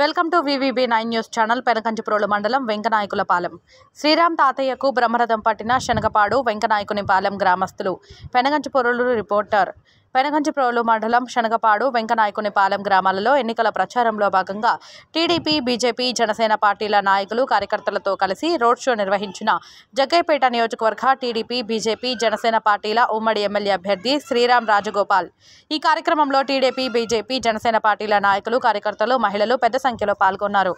Welcome to VVB9 news channel. Penakanchiprolu mandal Venkanayakulapalem Sriram తాతయ్యకు బ్రహ్మరథం పట్టిన శనగపాడు వెంకనాయకునిపాలెం గ్రామస్తులు. పెనకంచిప్రోలు రిపోర్టర్. పెనకంచిప్రోలు మండలం శనగపాడు వెంకనాయకునిపాలెం గ్రామాలలో ఎన్నికల ప్రచారంలో భాగంగా టీడీపీ, బీజేపీ, జనసేన పార్టీల నాయకులు, కార్యకర్తలతో కలిసి రోడ్ షో నిర్వహించిన జగ్గయ్యపేట నియోజకవర్గ టీడీపీ, బీజేపీ, జనసేన పార్టీల ఉమ్మడి ఎమ్మెల్యే అభ్యర్థి శ్రీరామ్ రాజగోపాల్. ఈ కార్యక్రమంలో టీడీపీ, బీజేపీ, జనసేన పార్టీల నాయకులు, కార్యకర్తలు, మహిళలు పెద్ద సంఖ్యలో పాల్గొన్నారు.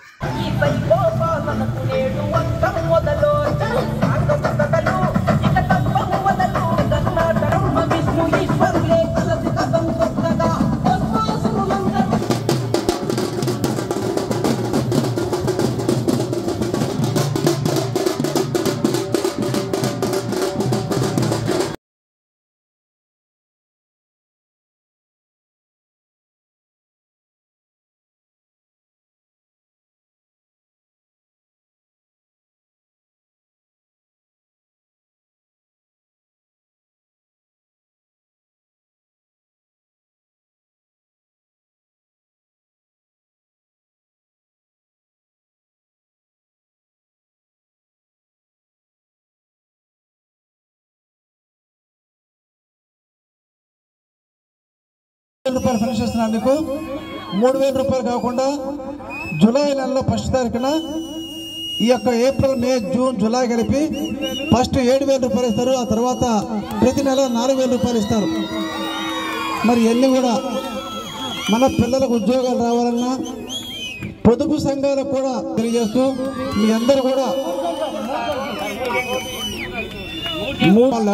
రూపాయలు ఫినిష్ చేస్తున్నందుకు 3,000 రూపాయలు కాకుండా జూలై నెలలో 1వ తారీఖున ఈ యొక్క ఏప్రిల్, మే, జూన్, జూలై కలిపి ఫస్ట్ 7,000 రూపాయలు ఇస్తారు. ఆ తర్వాత ప్రతి నెల 4,000 రూపాయలు ఇస్తారు. మరి ఇవన్నీ కూడా మన పిల్లలకు ఉద్యోగాలు రావాలన్నా పొదుపు సంఘాలకు కూడా తెలియజేస్తూ మీ అందరూ కూడా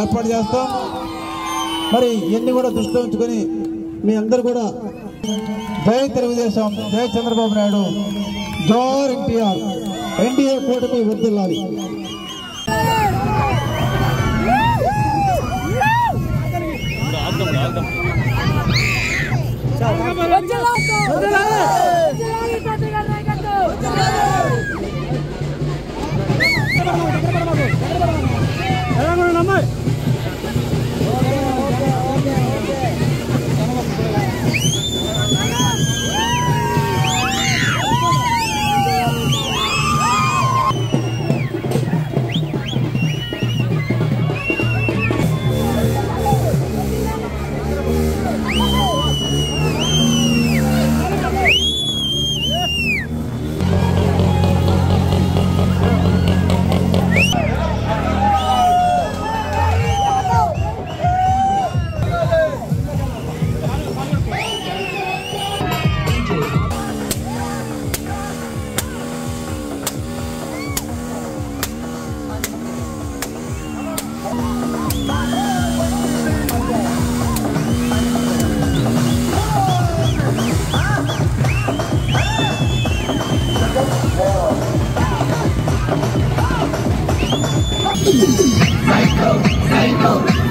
ఏర్పాటు చేస్తాం. మరి ఇవన్నీ కూడా దృష్టిలో ఉంచుకొని మీ అందరు కూడా జై తెలుగుదేశం, జై చంద్రబాబు నాయుడు, జోహార్ ఎన్టీఆర్, ఎన్డీఏ కూటమి వర్ధిల్లాలి.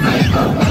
Psycho.